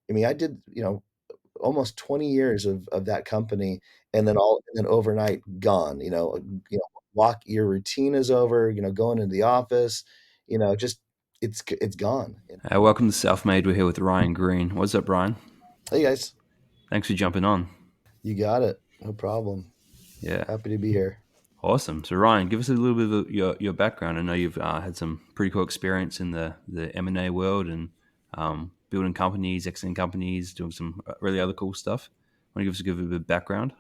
I mean, I did, almost 20 years of that company, and then overnight gone, walk your routine is over, going into the office, just it's gone. Welcome to Self Made. We're here with Ryan Green. What's up, Ryan? Hey guys, Thanks for jumping on. you got it. No problem. Yeah, Happy to be here. awesome. So, Ryan, give us a little bit of your background. I know you've had some pretty cool experience in the M&A world and building companies, exiting companies, doing some really other cool stuff. Want to give us a bit of background?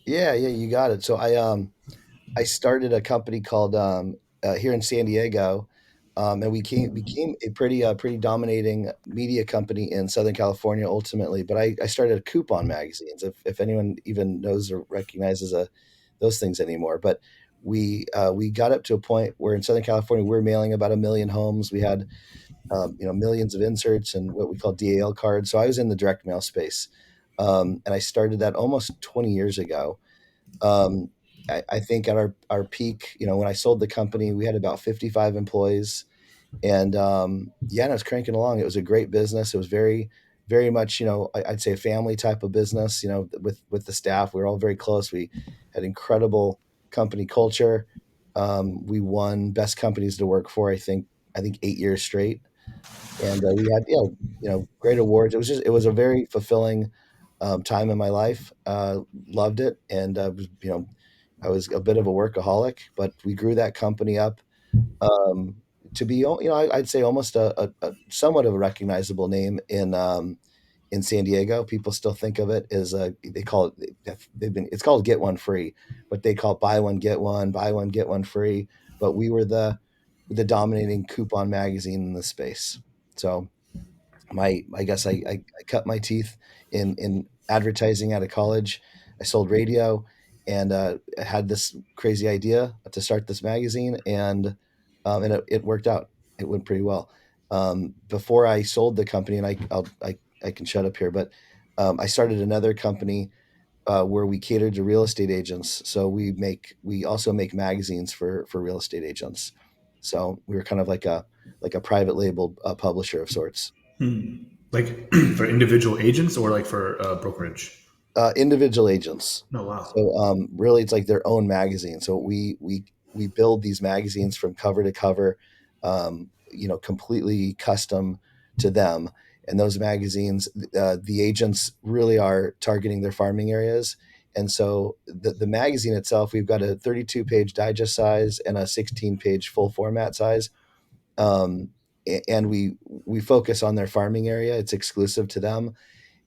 Yeah, yeah, you got it. So I started a company called here in San Diego, and we became a pretty dominating media company in Southern California ultimately. But I started coupon magazines, if anyone even knows or recognizes those things anymore. But we got up to a point where in Southern California we were mailing about 1 million homes. We had millions of inserts and what we call DAL cards. So I was in the direct mail space, and I started that almost 20 years ago. um, I think at our peak, when I sold the company, we had about 55 employees, and yeah, and I was cranking along. It was a great business. It was very much, I'd say a family type of business. With the staff, we were all very close. We had incredible company culture. We won best companies to work for. I think 8 years straight, and we had great awards. It was a very fulfilling time in my life. Loved it, and I was a bit of a workaholic, but we grew that company up um, to be, I'd say almost a somewhat of a recognizable name in San Diego. People still think of it as they call it, it's called get one free, but they call it buy one get one free. But we were the dominating coupon magazine in the space. So I guess I cut my teeth in advertising out of college. I sold radio, and I had this crazy idea to start this magazine, and it worked out. It went pretty well. Before I sold the company, and I can shut up here, but I started another company where we cater to real estate agents. So we also make magazines for real estate agents. So we were kind of like a private label publisher of sorts. Like for individual agents or like for brokerage? Individual agents. No, wow. So really, it's like their own magazine. So we build these magazines from cover to cover, completely custom to them. And those magazines, the agents really are targeting their farming areas. And so the magazine itself, we've got a 32-page digest size and a 16-page full format size. And we focus on their farming area. It's exclusive to them,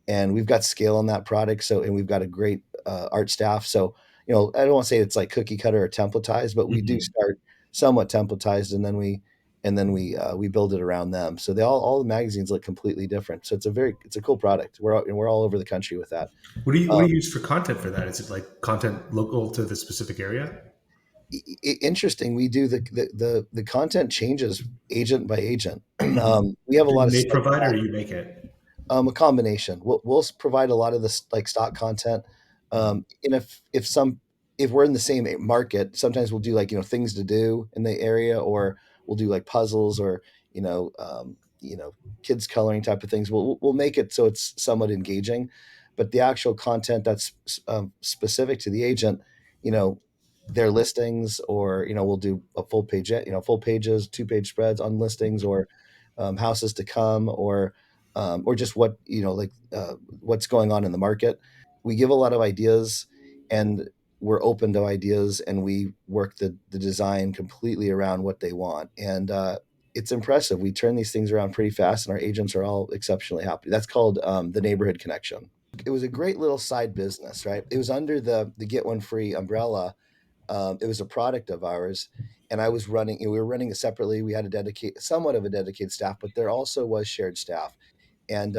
and we've got scale on that product. So, and we've got a great art staff. So, I don't want to say it's like cookie cutter or templatized, but we do Mhm. start somewhat templatized, and then we build it around them. So all the magazines look completely different. So it's a cool product. We're all over the country with that. What do Um, you use for content for that? Is it like content local to the specific area? Interesting. We do the content changes agent by agent. Mhm. We have a lot And of they provide or you make it? A combination. We'll provide a lot of this like stock content. And if we're in the same market, sometimes we'll do like things to do in the area, or we'll do like puzzles, or you know um, you know kids coloring type of things. We'll make it so it's somewhat engaging, but the actual content that's specific to the agent, you know, their listings, or we'll do a full page, full pages, 2-page spreads on listings, or houses to come, or just what's going on in the market. We give a lot of ideas, and we're open to ideas, and we work the design completely around what they want. And it's impressive. We turn these things around pretty fast, and our agents are all exceptionally happy. That's called the neighborhood connection. It was a great little side business, right? It was under the Get One Free umbrella. It was a product of ours, and I was running. We were running it separately. We had somewhat of a dedicated staff, but there also was shared staff. And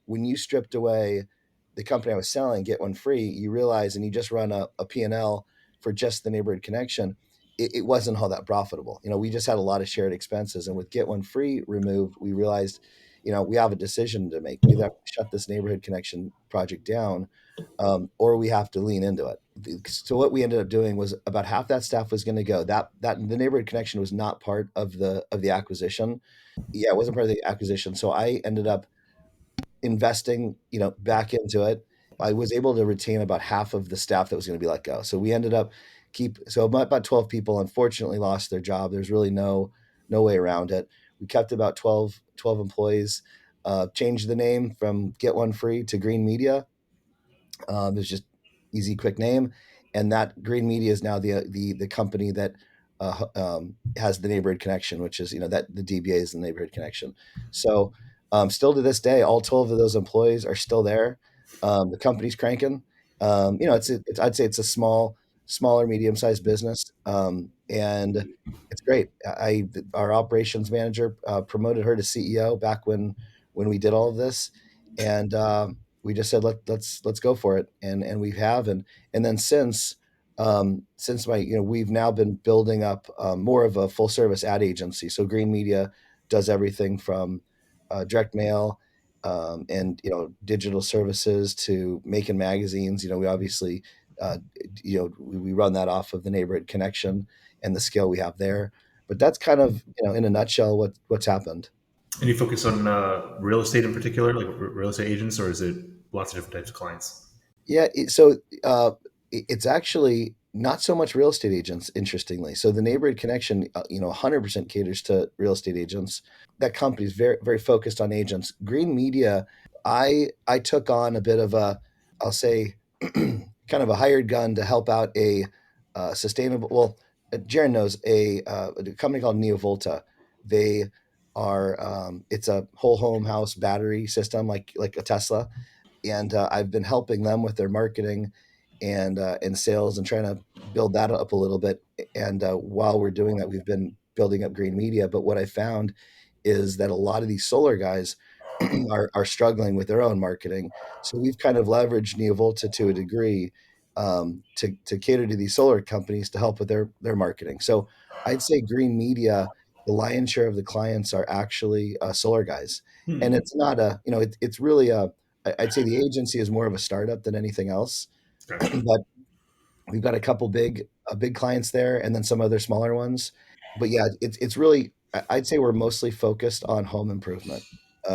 when you stripped away the company I was selling, Get One Free, you realize, and you just run a P&L for just the neighborhood connection, it wasn't all that profitable. We just had a lot of shared expenses. And with Get One Free removed, we realized, we have a decision to make. We either have to shut this neighborhood connection project down, or we have to lean into it. So what we ended up doing was about half that staff was going to go. That the neighborhood connection was not part of the acquisition. Yeah, it wasn't part of the acquisition. So I ended up investing, back into it. I was able to retain about half of the staff that was going to be let go. So we ended up so about 12 people unfortunately lost their job. There's really no way around it. We kept about 12 employees, changed the name from Get One Free to Green Media. It's just easy, quick name, and that Green Media is now the company that has the neighborhood connection, which is that the DBA is the neighborhood connection. So still to this day, all 12 of those employees are still there. The company's cranking. I'd say it's a smaller, medium sized business, and it's great. Our operations manager promoted her to CEO back when we did all of this, and we just said let's go for it, and we have, and then since my we've now been building up more of a full service ad agency. So Green Media does everything from direct mail, and digital services to making magazines. We obviously we run that off of the neighborhood connection and the scale we have there. But that's kind of in a nutshell what's happened. And you focus on real estate in particular, like real estate agents, or is it lots of different types of clients? Yeah, it's actually not so much real estate agents, interestingly. So the neighborhood connection, 100% caters to real estate agents. That company is very, very focused on agents. Green Media, I took on a bit of I'll say, kind of a hired gun to help out a sustainable. Well, Jaron knows a company called Neovolta. They it's a whole home house battery system, like a Tesla, and I've been helping them with their marketing and sales and trying to build that up a little bit. And while we're doing that, we've been building up Green Media. But what I found is that a lot of these solar guys are struggling with their own marketing. So we've kind of leveraged Neovolta to a degree, to cater to these solar companies to help with their marketing. So I'd say Green Media, the lion's share of the clients are actually solar guys, and Hmm. it's not it's really I'd say the agency is more of a startup than anything else, Gotcha. but we've got a couple big clients there, and then some other smaller ones. But yeah, it's really I'd say we're mostly focused on home improvement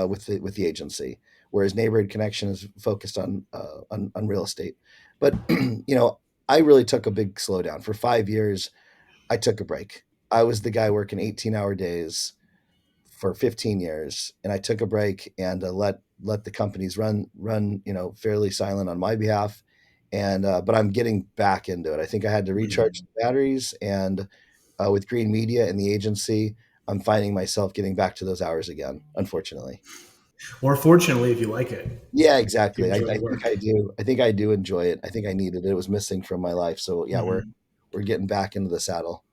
with the agency, whereas Neighborhood Connection is focused on real estate. But I really took a big slowdown for 5 years. I took a break. I was the guy working 18-hour days for 15 years, and I took a break and let the companies run fairly silent on my behalf. And but I'm getting back into it. I think I had to recharge Hmm. the batteries, and with Green Media and the agency, I'm finding myself getting back to those hours again, unfortunately. Or fortunately, if you like it, Yeah, you exactly. I enjoy the think work. I do. I think I do enjoy it. I think I needed it. It was missing from my life. So yeah, we're Hmm. we're getting back into the saddle.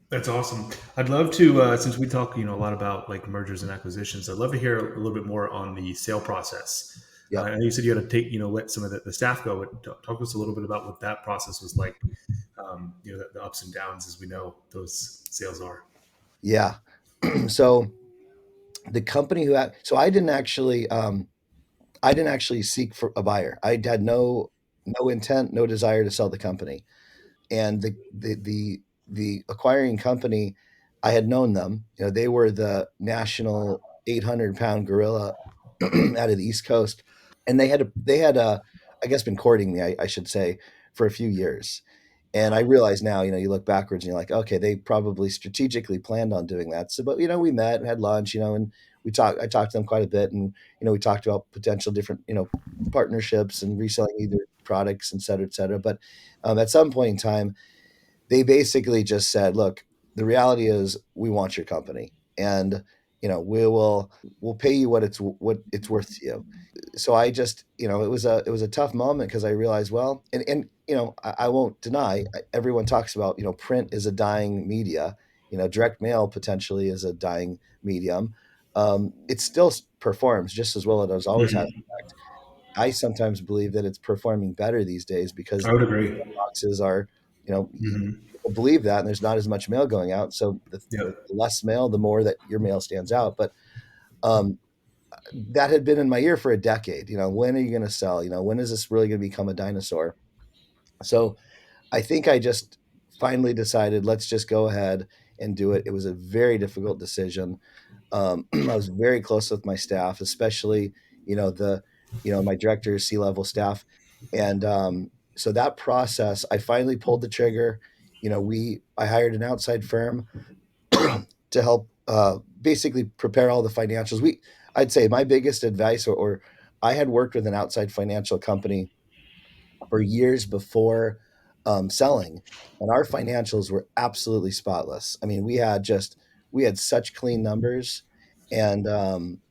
That's awesome. I'd love to, since we talk, a lot about like mergers and acquisitions. I'd love to hear a little bit more on the sale process. Yep. I know you said you had to take, let some of the staff go. But talk to us a little bit about what that process was like. The ups and downs, as we know, those sales are. Yeah. So the company so I didn't actually seek for a buyer. I had no intent, no desire to sell the company. And the acquiring company, I had known them. They were the national 800-pound gorilla out of the East Coast, and they had I guess been courting me, I should say, for a few years. And I realize now, you look backwards and you're like, okay, they probably strategically planned on doing that. So, but we met and had lunch, and I talked to them quite a bit, and we talked about potential different, partnerships and reselling either products, et cetera, et cetera. But at some point in time, they basically just said, look, the reality is we want your company, and we'll pay you what it's worth to you. So I just, it was a tough moment because I realized, well, and I won't deny, everyone talks about, print is a dying media, direct mail potentially is a dying medium. It still performs just as well as it always has. Hmm. In fact, I sometimes believe that it's performing better these days because I would agree. boxes are, Hmm. people believe that, and there's not as much mail going out. So the Yep. less mail, the more that your mail stands out. But um, that had been in my ear for a decade. When are you going to sell? When is this really going to become a dinosaur? So I think I just finally decided, let's just go ahead and do it. It was a very difficult decision. I was very close with my staff, especially the my director's C-level staff. And so that process, I finally pulled the trigger. I hired an outside firm to help basically prepare all the financials. I'd say my biggest advice, or I had worked with an outside financial company for years before selling, and our financials were absolutely spotless. I mean, we had such clean numbers, and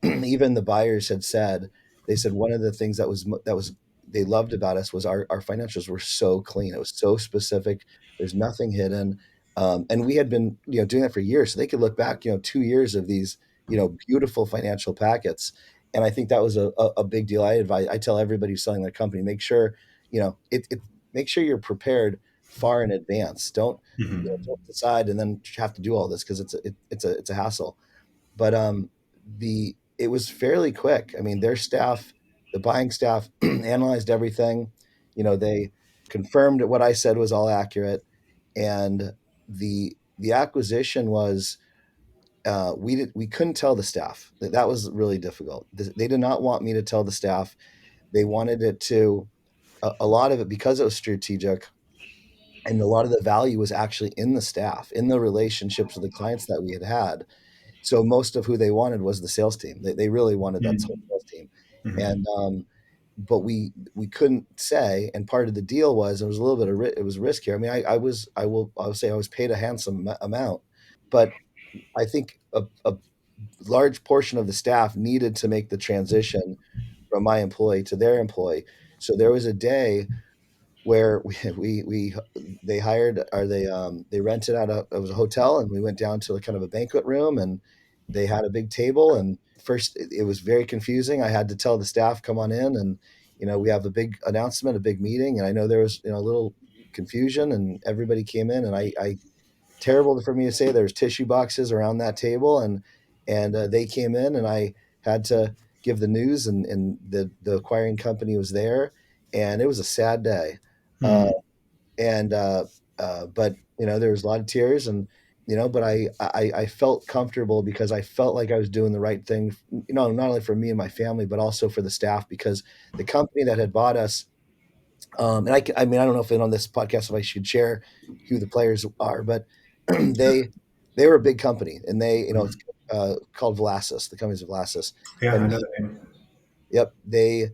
even the buyers had said they said one of the things that was they loved about us was our financials were so clean. It was so specific. There's nothing hidden, and we had been doing that for years, so they could look back 2 years of these beautiful financial packets. And I think that was a big deal. I tell everybody who's selling their company, make sure make sure you're prepared far in advance. Don't decide and then have to do all this because it's a hassle. But the it was fairly quick. I mean, their staff, the buying staff, analyzed everything. They confirmed that what I said was all accurate, and the acquisition was we couldn't tell the staff. That was really difficult. They did not want me to tell the staff. They wanted it to a lot of it because it was strategic, and a lot of the value was actually in the staff, in the relationships with the clients that we had had. So most of who they wanted was the sales team. They really wanted that whole sales team, and but we couldn't say. And part of the deal was it was a little bit of it was riskier. I mean, I will say I was paid a handsome amount, but I think a large portion of the staff needed to make the transition from my employee to their employee. So there was a day where we they hired or they rented out it was a hotel, and we went down to kind of a banquet room, and they had a big table. And first it was very confusing. I had to tell the staff, come on in, and we have a big announcement, a big meeting. And I know there was a little confusion, and everybody came in, and I terrible for me to say, there's tissue boxes around that table, and they came in, and I had to give the news, and the acquiring company was there, and it was a sad day. uh, and but there was a lot of tears, and but I felt comfortable because I felt like I was doing the right thing, not only for me and my family, but also for the staff, because the company that had bought us, and I mean, I don't know if on this podcast if I should share who the players are, but they they were a big company, and it's called Velasys. The company's Velasys, Yeah, I and know that name. yep, they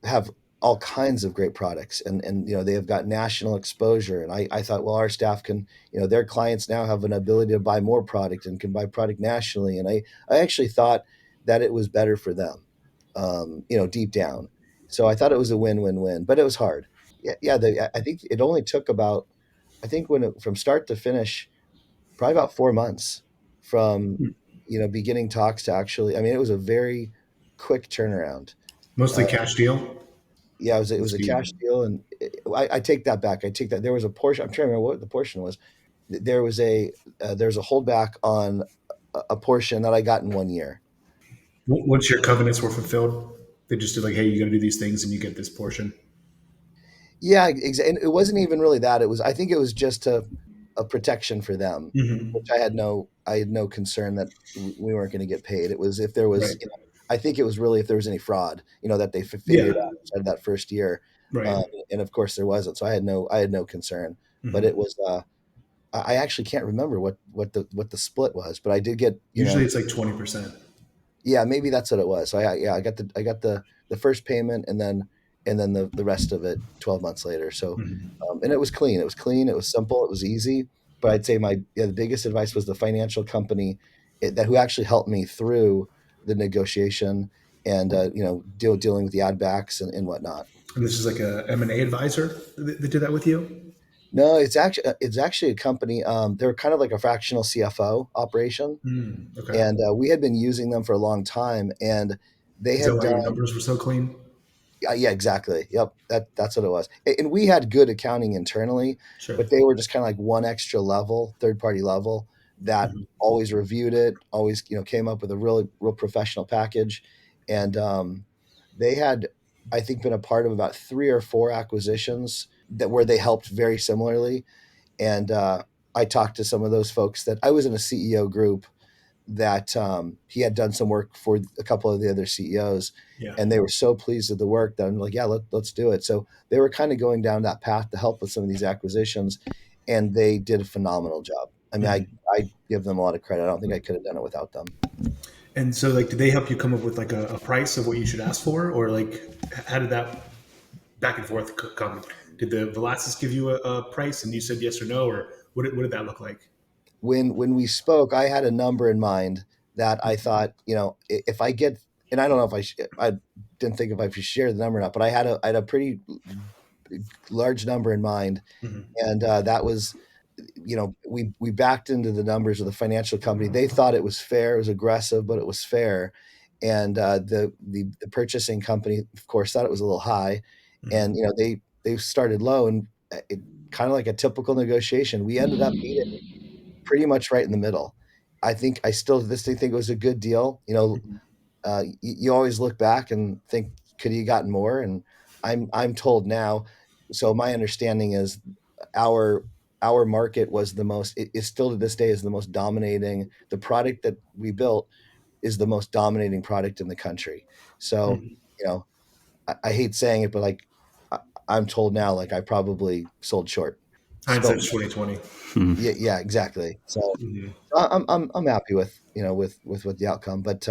have all kinds of great products, and they have got national exposure. And I thought, well, our staff can, their clients now have an ability to buy more product and can buy product nationally. And I actually thought that it was better for them, deep down. So I thought it was a win-win-win, but it was hard. Yeah, yeah. I think it only took about, I think from start to finish, probably about 4 months from beginning talks to actually. I mean, it was a very quick turnaround. Mostly Uh, cash deal. yeah, it The was a cash speed. deal, and I take that back. I take that there was a portion. I'm trying to remember what the portion was. There was a holdback on a portion that I got in 1 year. Once your covenants were fulfilled, they just did like, hey, you got to do these things and you get this portion. Yeah, and it wasn't even really that. I think it was just a protection for them, which I had no concern that we weren't going to get paid. It was if there was, Right. I think it was really if there was any fraud, that they figured Yeah. out inside that first year, Right. and of course there wasn't. So I had no concern, but it was. I actually can't remember what the split was, but I did get, Usually it's like 20%. yeah, maybe that's what it was. So yeah, I got the first payment, and then the rest of it 12 months later. So and it was clean. It was clean. It was simple. It was easy. But I'd say the biggest advice was the financial company that who actually helped me through the negotiation, and dealing with the ad backs and whatnot. And this is like a M&A advisor that did that with you? No, it's actually a company. They're kind of like a fractional CFO operation, Okay. and we had been using them for a long time, and they Is that had why your done. numbers were so clean? Yeah, exactly. Yep, that's what it was. And we had good accounting internally, Sure. but they were just kind of like one extra level, third party level, that always reviewed it, always came up with a really real professional package. And they had, I think, been a part of about 3 or 4 acquisitions that where they helped very similarly. And I talked to some of those folks that I was in a CEO group that he had done some work for a couple of the other CEOs, Yeah. and they were so pleased with the work that I'm like, yeah, let's do it. So they were kind of going down that path to help with some of these acquisitions, and they did a phenomenal job. I mean, Mhm. I give them a lot of credit. I don't think I could have done it without them. And so, like, did they help you come up with like a price of what you should ask for, or like, how did that back and forth come? Did the Velasquez give you a price and you said yes or no, or what did that look like? When we spoke, I had a number in mind that I thought, if I get, and I don't know if I didn't think if I should share the number or not, but I had a pretty large number in mind, Mm-hmm. and that was, we backed into the numbers of the financial company. They thought it was fair. It was aggressive, but it was fair. And the purchasing company, of course, thought it was a little high, Mm-hmm. and they started low, and it kind of like a typical negotiation. We ended up meeting pretty much right in the middle. I think I still this thing think it was a good deal. You always look back and think, could he gotten more? And I'm told now. So my understanding is our our market was the most. It still to this day is the most dominating. The product that we built is the most dominating product in the country. So Mm-hmm. you know, I hate saying it, but like I, I'm told now, like I probably sold short. Spoke. Hindsight's 2020. Yeah, yeah, exactly. So Mm-hmm. I'm happy with with the outcome, but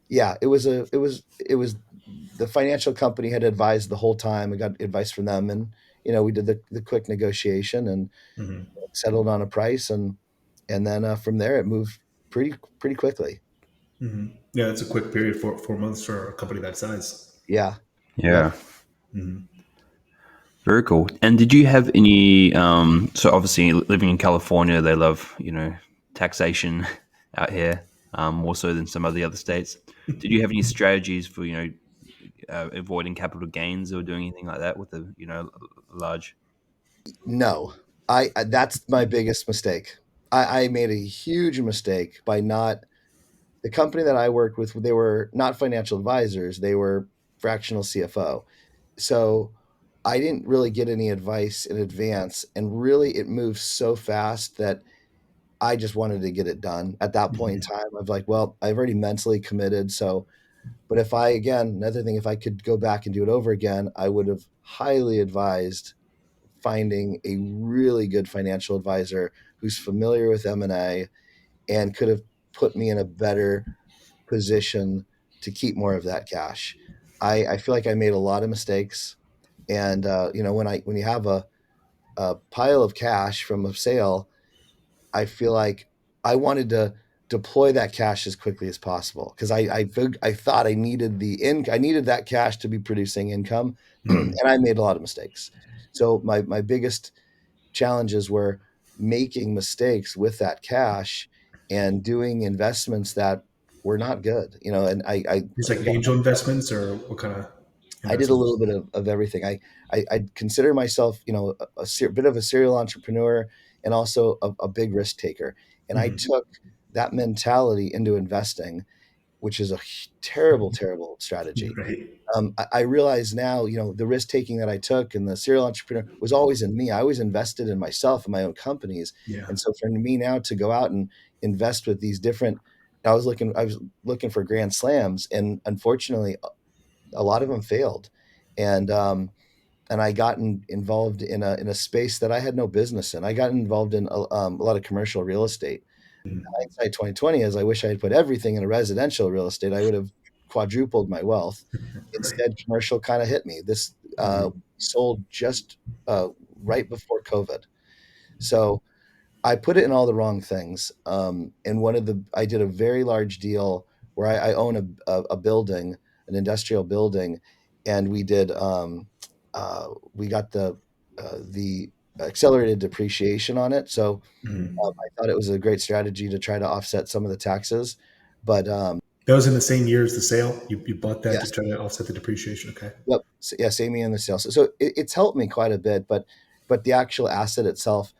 yeah, it was the financial company had advised the whole time. I got advice from them, and we did the quick negotiation and Mm-hmm. settled on a price, and then from there it moved pretty quickly. Mm-hmm. Yeah, it's a quick period, 4 months for a company that size. Yeah, yep. Yeah. Mm-hmm. Very cool. And did you have any? So obviously, living in California, they love taxation out here more so than some of the other states. Did you have any strategies for avoiding capital gains or doing anything like that with the large? No, that's my biggest mistake. I made a huge mistake by not the company that I worked with. They were not financial advisors; they were fractional CFO. So I didn't really get any advice in advance, and really it moved so fast that I just wanted to get it done. At that point in Mm-hmm. time, I was like, well, I've already mentally committed. So, but if I again, another thing, if I could go back and do it over again, I would have highly advised finding a really good financial advisor who's familiar with M&A and could have put me in a better position to keep more of that cash. I feel like I made a lot of mistakes, and when you have a pile of cash from a sale, I feel like I wanted to deploy that cash as quickly as possible because I thought I needed that cash to be producing income, and Mm-hmm. I made a lot of mistakes. So my biggest challenges were making mistakes with that cash and doing investments that were not good. And It's like again, angel investments, or what kind of I did a little investments? bit of everything. I consider myself, bit of a serial entrepreneur and also a big risk taker. And I Mm-hmm. took that mentality into investing, which is a terrible, terrible strategy. Right. I realize now, the risk taking that I took and the serial entrepreneur was always in me. I always invested in myself and my own companies. Yeah. And so for me now to go out and invest with these different, I was looking for grand slams, and unfortunately, a lot of them failed, and I got involved in a space that I had no business in. I got involved in a lot of commercial real estate. Mm-hmm. Hindsight 2020 is I wish I had put everything in a residential real estate. I would have quadrupled my wealth. Right. Instead, commercial kind of hit me. This Mm-hmm. sold just right before COVID, so I put it in all the wrong things. And I did a very large deal where I own a building, an industrial building, and we got the accelerated depreciation on it. So Mm-hmm. I thought it was a great strategy to try to offset some of the taxes. But That was in the same year as the sale. You bought that to yes, try to offset the depreciation. Okay. yep, yeah, same in the sales. So it's helped me quite a bit, but the actual asset itself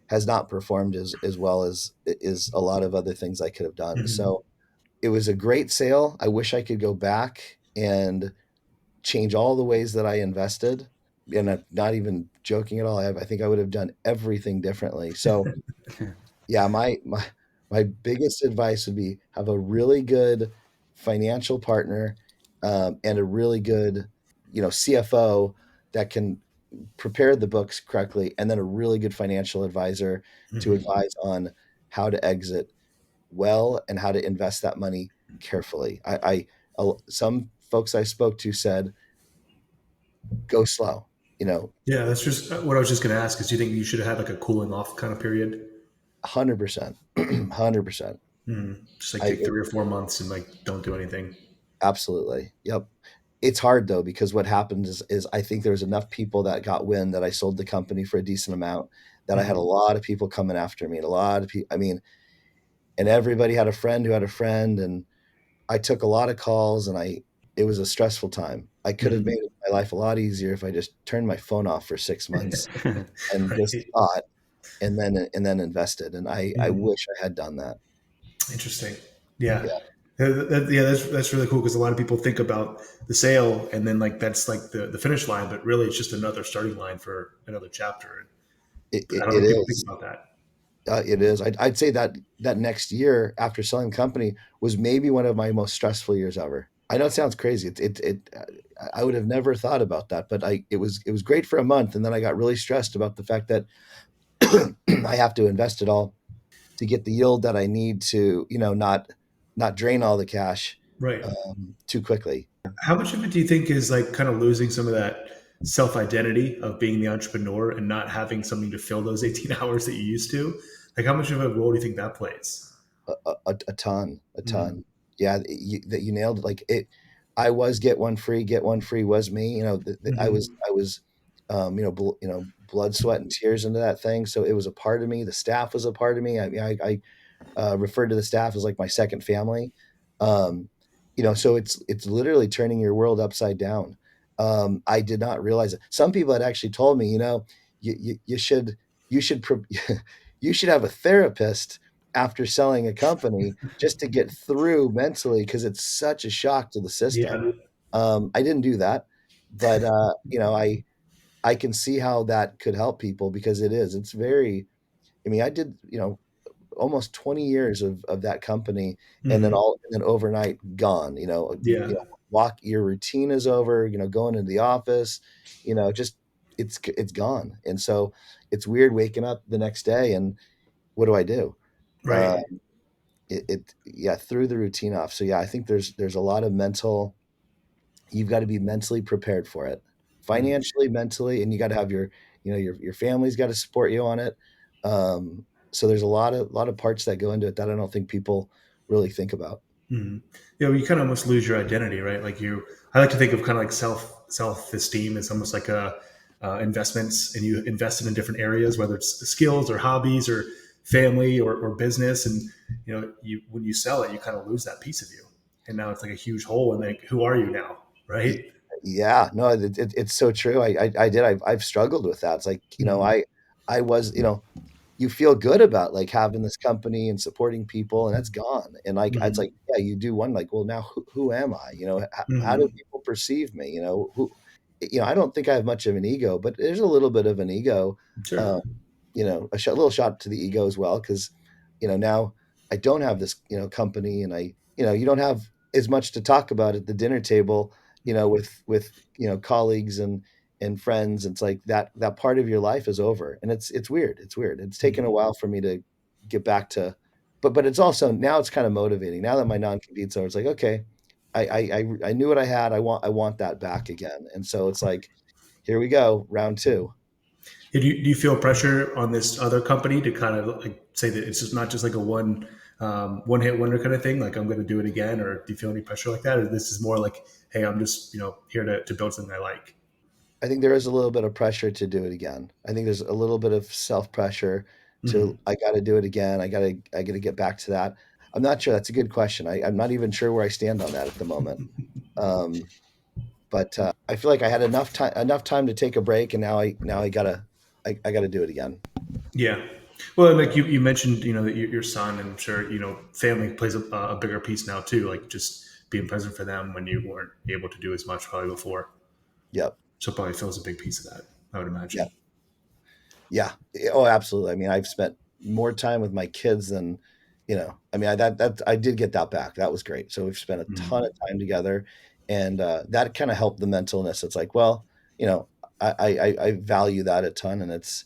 has not performed as well as is a lot of other things I could have done. Mm-hmm. So it was a great sale. I wish I could go back and change all the ways that I invested. And I'm not even joking at all. I think I would have done everything differently. So yeah, My biggest advice would be have a really good financial partner, and a really good, CFO that can prepare the books correctly, and then a really good financial advisor to Hmm. advise on how to exit well and how to invest that money carefully. Some folks I spoke to said, go slow, you know, Yeah, that's just what I was just going to ask. Is do you think you should have like a cooling off kind of period? 100%, 100%. Just like I take 3 or 4 months and like don't do anything. Absolutely. Yep. It's hard though, because what happens is I think there was enough people that got wind that I sold the company for a decent amount, that I had a Hmm. lot of people coming after me, and a lot of people. I mean, and everybody had a friend who had a friend, and I took a lot of calls, and I it was a stressful time. I could have Hmm. made my life a lot easier if I just turned my phone off for 6 months and just Right. thought, and then invested. And I Mhm. wish I had done that. Interesting. Yeah. Yeah. Yeah, that's really cool because a lot of people think about the sale and then like that's like the finish line, but really it's just another starting line for another chapter. It, I it, don't it think people think is. about that. It is. I'd say that that next year after selling the company was maybe one of my most stressful years ever. I know it sounds crazy. I would have never thought about that, but it was great for a month, and then I got really stressed about the fact that I have to invest it all to get the yield that I need to, not drain all the cash Right. too quickly. How much of it do you think is like kind of losing some of that self identity of being the entrepreneur and not having something to fill those 18 hours that you used to? Like, how much of a role do you think that plays? A ton, a Mm. ton. Yeah, that you nailed it. Like it, I was get one free was me. I was, Hmm. blood, sweat, and tears into that thing. So it was a part of me. The staff was a part of me. I mean, I refer to the staff as like my second family. Um, so it's literally turning your world upside down. I did not realize it. Some people had actually told me, you should you should have a therapist after selling a company just to get through mentally, because it's such a shock to the system. Yeah. I didn't do that, but I can see how that could help people, because it's very. I mean, I did, almost 20 years of that company, and then Hmm. overnight gone, Yeah. walk your routine is over, going into the office, just it's gone. And so it's weird waking up the next day, and what do I do? Uh, Right. yeah, threw the routine off. So yeah, I think there's a lot of mental. You've got to be mentally prepared for it, Mm. financially, mentally, and you got to have your family's got to support you on it. So there's a lot of parts that go into it that I don't think people really think about. Mm. Yeah, well, you kind of almost lose your identity, right? Like I like to think of kind of like self esteem as almost like a investments, and you invest it in different areas, whether it's skills or hobbies or family or business, and you when you sell it, you kind of lose that piece of you, and now it's like a huge hole. And like, who are you now, Y- right? Yeah, no, it's so true. I've struggled with that. It's like, Mm. I was, you feel good about like having this company and supporting people, and that's gone. And like it's Hmm. like, yeah, you do one, like, well, now who am I? How do Hmm. people perceive me? I don't think I have much of an ego, but there's a little bit of an ego. Sure. um, a little shot to the ego as well, because now I don't have this company, and you don't have as much to talk about at the dinner table, with colleagues and friends. It's like that part of your life is over, and it's weird. It's weird. It's taken a Hmm. while for me to get back to, but it's also now it's kind of motivating now that my non-compete's over. It's like, okay, I knew what I had. I want that back again, and so it's like, here we go, round two. Do you feel pressure on this other company to kind of like say that it's just not just like a one hit wonder kind of thing? Like I'm going to do it again, or do you feel any pressure like that, or this is more like, hey, I'm just here to build something I like. I think there is a little bit of pressure to do it again. I think there's a little bit of self pressure to, Hmm. I got to do it again. I got to get back to that. I'm not sure. That's a good question. I'm not even sure where I stand on that at the moment. Um, but I feel like I had enough time to take a break, and now I gotta I gotta do it again. Yeah. Well, and like you mentioned, that your son, and I'm sure family plays a bigger piece now too. Like just being present for them when you weren't able to do as much probably before. Yep. So it probably fills a big piece of that, I would Yep. imagine. Yeah. Oh, absolutely. I mean, I've spent more time with my kids than I mean, that I did get that back. That was great. So we've spent a ton of Mm. time together, and that kind of helped the mentalness. It's like, well, you know, I value that a ton, and it's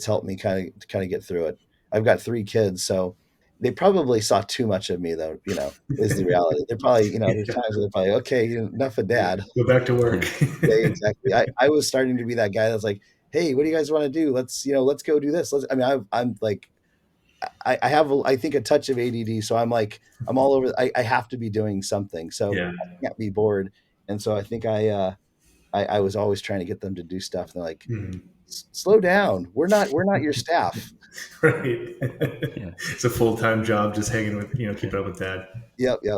helped me kind of get through it. I've got 3 kids, so they probably saw too much of me, though. Is the reality. They're probably, there's Yeah. times where they're probably okay, enough of Yeah. dad. Go back to work. Yeah. Yeah, exactly. I was starting to be that guy that's like, hey, what do you guys want to do? Let's go do this. I mean, I'm like, I have, I think, a touch of ADD, so I'm like, I'm all over. I have to be doing something, so Yeah. I can't be bored. And so I think I was always trying to get them to do stuff. And they're like, Mhm. Slow down. We're not your staff." Right. Yeah. It's a full time job just hanging with, keeping up with dad. Yep, yep.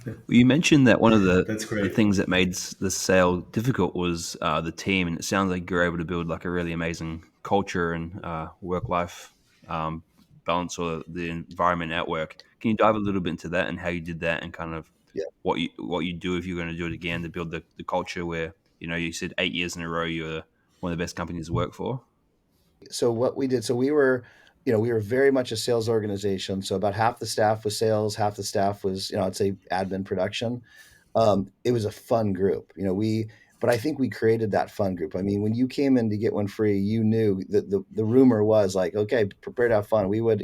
Well, you mentioned that one of That's the great. things that made the sale difficult was the team, and it sounds like you're able to build like a really amazing culture and work life um, balance, or the environment at work. Can you dive a little bit into that and how you did that, and kind of Yeah. what you do if you're going to do it again to build the culture where you said 8 years in a row you're one of the best companies to work for. So what we did, so we were very much a sales organization. So about half the staff was sales, half the staff was, I'd say admin production. It was a fun group. But I think we created that fun group. I mean, when you came in to get one free, you knew that the rumor was like, okay, prepare to have fun. We would,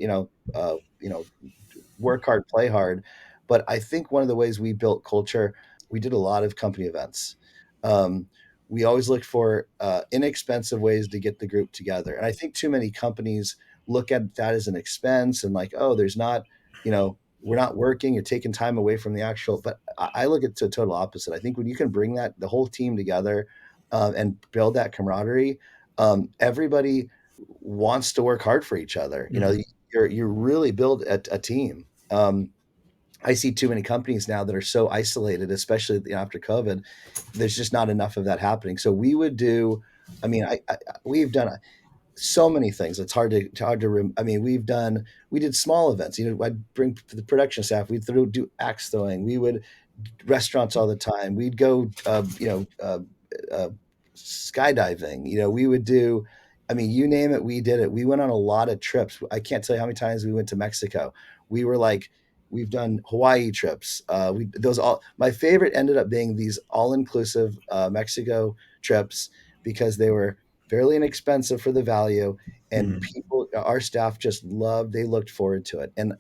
work hard, play hard. But I think one of the ways we built culture, we did a lot of company events. Um, we always looked for inexpensive ways to get the group together. And I think too many companies look at that as an expense and like, oh, there's not, we're not working, you're taking time away from the actual. But I look at the total opposite. I think when you can bring the whole team together and build that camaraderie, everybody wants to work hard for each other. Mhm. You really build a team. I see too many companies now that are so isolated, especially after COVID. There's just not enough of that happening. So we would do. I mean, we've done so many things. It's I mean, we did small events. I'd bring the production staff. We'd do axe throwing. We would restaurants all the time. We'd go, uh, skydiving. We would do. I mean, you name it, we did it. We went on a lot of trips. I can't tell you how many times we went to Mexico. We were like, we've done Hawaii trips. We those all. My favorite ended up being these all inclusive Mexico trips because they were fairly inexpensive for the value, and Mhm. our staff just loved. They looked forward to it, and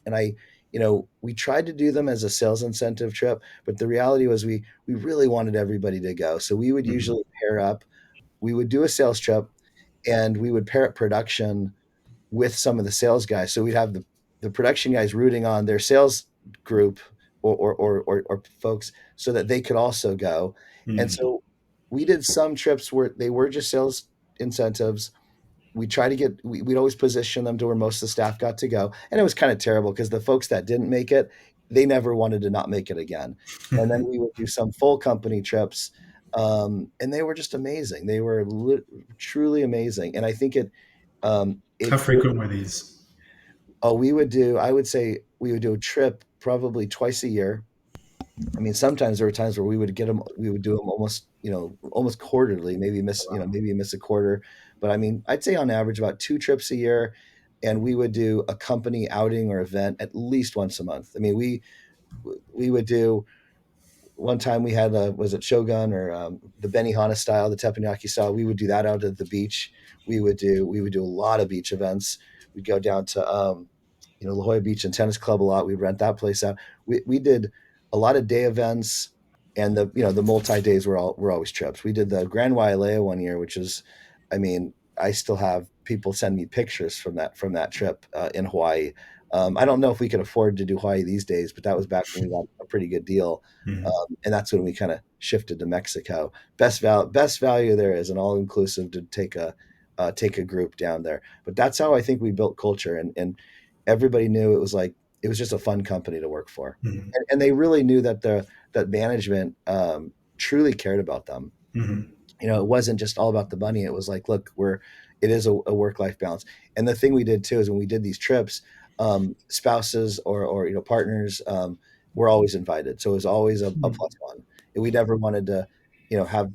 we tried to do them as a sales incentive trip, but the reality was we really wanted everybody to go. So we would Mhm. usually pair up. We would do a sales trip, and we would pair up production with some of the sales guys. So we'd have the production guys rooting on their sales group or folks so that they could also go. And Mhm. so we did some trips where they were just sales incentives. We try to we'd always position them to where most of the staff got to go. And it was kind of terrible because the folks that didn't make it, they never wanted to not make it again. And then we would do some full company trips. And they were just amazing. They were truly amazing. And I think How it frequent were these? oh, I would say we would do a trip probably twice a year. I mean, sometimes there were times where we would do them almost quarterly, maybe miss a quarter. But I mean, I'd say on average about 2 trips a year. And we would do a company outing or event at least once a month. I mean, we would do one time we had was it Shogun or the Benihana style, the teppanyaki style. We would do that out at the beach. We would do a lot of beach events. We'd go down to La Jolla Beach and Tennis Club a lot. We'd rent that place out. We did a lot of day events, and the multi days were always trips. We did the Grand Wailea one year, which is, I mean, I still have people send me pictures from that trip in Hawaii. I don't know if we could afford to do Hawaii these days, but that was back when we got a pretty good deal. Mhm. And that's when we kind of shifted to Mexico. Best value there is an all inclusive to take a group down there. But that's how I think we built culture, and everybody knew it was just a fun company to work for, Mhm. and they really knew that management truly cared about them. Mhm. It wasn't just all about the money. It was like, look, it is a work life balance. And the thing we did too is when we did these trips, spouses or partners were always invited, so it was always a plus one. And we never wanted to have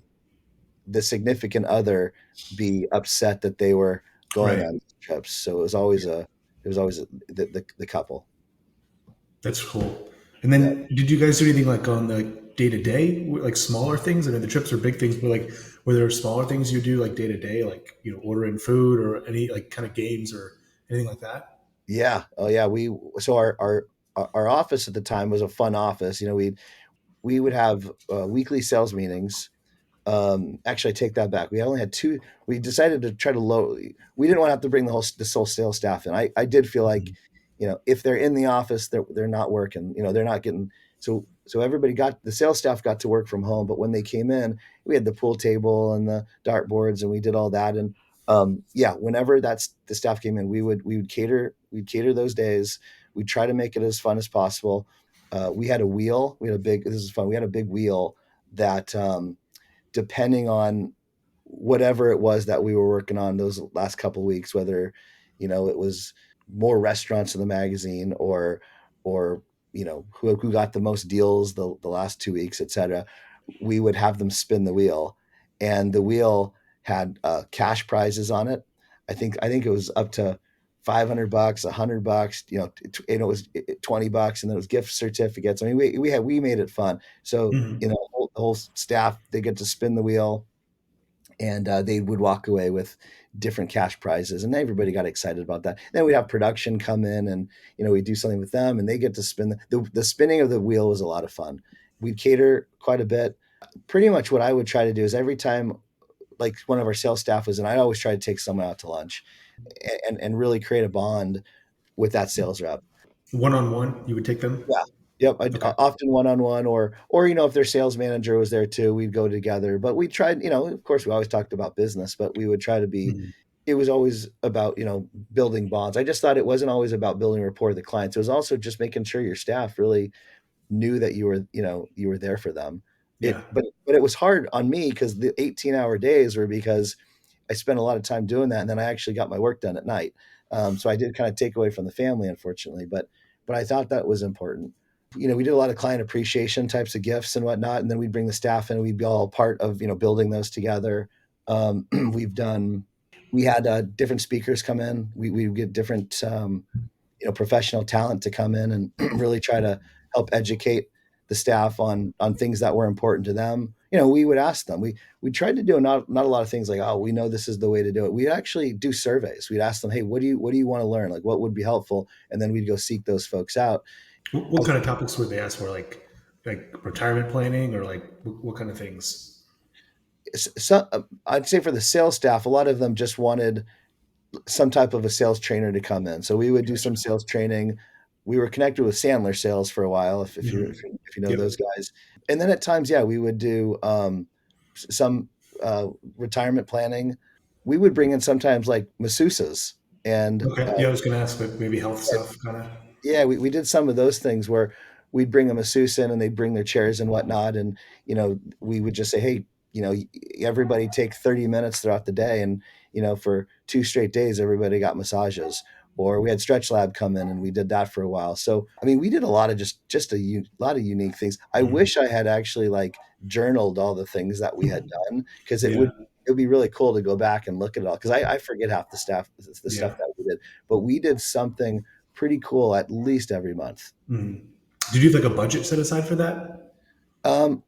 the significant other be upset that they were going Right. on these trips. So it was always the couple. That's cool. And Yeah. then, did you guys do anything like on the day to day, like smaller things? I mean, the trips are big things, but like, were there smaller things you do like day to day, like ordering food or any like kind of games or anything like that? Yeah. Oh yeah. So our office at the time was a fun office. We would have weekly sales meetings. Actually, I take that back. We only had two. We decided to try to low. We didn't want to have to bring the whole sales staff in. I did feel like, Mhm. if they're in the office, they're not working. They're not getting. So everybody got the sales staff got to work from home. But when they came in, we had the pool table and the dartboards, and we did all that. And yeah, whenever the staff came in, we'd cater those days. We'd try to make it as fun as possible. We had a wheel. We had a big. This is fun. We had a big wheel that. Depending on whatever it was that we were working on those last couple of weeks, whether it was more restaurants in the magazine or who got the most deals the last 2 weeks, etc. We would have them spin the wheel, and the wheel had cash prizes on it. I think it was up to $500, $100. And it was $20, and then it was gift certificates. I mean, we made it fun. So Mhm. the whole staff, they get to spin the wheel, and they would walk away with different cash prizes, and everybody got excited about that. Then we'd have production come in, and we do something with them, and they get to spin the spinning of the wheel was a lot of fun. We'd cater quite a bit. Pretty much what I would try to do is every time, like, one of our sales staff was in, I always try to take someone out to lunch and really create a bond with that sales rep. One on one, you would take them. Yeah. Yep, I Okay. often one-on-one, or if their sales manager was there too, we'd go together. But we tried, of course, we always talked about business, but we would try to be Mhm. it was always about, building bonds. I just thought it wasn't always about building rapport with the clients. It was also just making sure your staff really knew that you were there for them. Yeah. But it was hard on me because the 18-hour days were because I spent a lot of time doing that, and then I actually got my work done at night. So I did kind of take away from the family, unfortunately, but I thought that was important. We did a lot of client appreciation types of gifts and whatnot, and then we'd bring the staff in, and we'd be all part of building those together. We've done we had different speakers come in. We would get different professional talent to come in and really try to help educate the staff on things that were important to them. We would ask them. We tried to do not a lot of things like, oh, we know this is the way to do it. We actually do surveys. We'd ask them, hey, what do you want to learn? Like, what would be helpful? And then we'd go seek those folks out. What kind of topics would they ask for? Like retirement planning or like what kind of things? So, I'd say for the sales staff, a lot of them just wanted some type of a sales trainer to come in. So we would do Gotcha. some sales training. We were connected with Sandler Sales for a while, if you Hmm. if you know Yep. those guys. And then at times, yeah, we would do some retirement planning. We would bring in sometimes like masseuses, and Okay. Yeah, I was going to ask like maybe health stuff kind of. yeah, we did some of those things where we'd bring a masseuse in, and they'd bring their chairs and whatnot. And, we would just say, hey, everybody take 30 minutes throughout the day. And, for 2 straight days, everybody got massages. Or we had Stretch Lab come in, and we did that for a while. So, I mean, we did a lot of just lot of unique things. I wish I had actually like journaled all the things that we had done, because Yeah. it would be really cool to go back and look at it all, because I forget half the Yeah. stuff that we did, but we did something pretty cool at least every month. Mhm. Did you have like a budget set aside for that?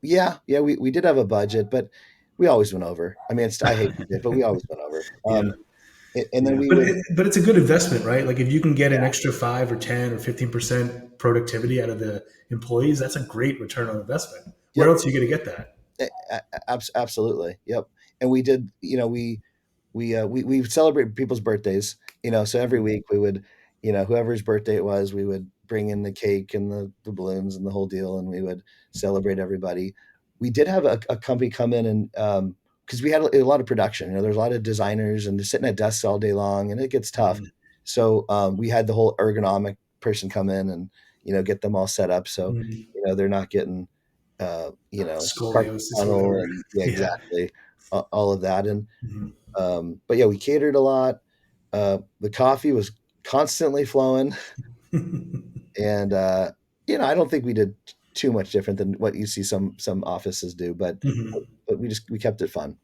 Yeah, yeah, we did have a budget, but we always went over. I mean, I hate to say it, but we always went over. Yeah. And then Yeah. we But would, but it's a good investment, right? Like if you can get yeah, an extra 5 or 10 or 15% productivity out of the employees, that's a great return on investment. Where yep, else are you going to get that? absolutely, yep. And we did, we celebrate people's birthdays, so every week we would, whoever's birthday it was, we would bring in the cake and the balloons and the whole deal, and we would celebrate everybody. We did have a company come in, and because we had a lot of production, there's a lot of designers, and they're sitting at desks all day long, and it gets tough. Mhm. So we had the whole ergonomic person come in and get them all set up, so Mhm. they're not getting carpal Scoliosis or tunnel, whatever. and yeah, Yeah. exactly, all of that. And Mhm. but yeah, we catered a lot. The coffee was constantly flowing, and I don't think we did too much different than what you see some offices do, Mhm. but we kept it fun.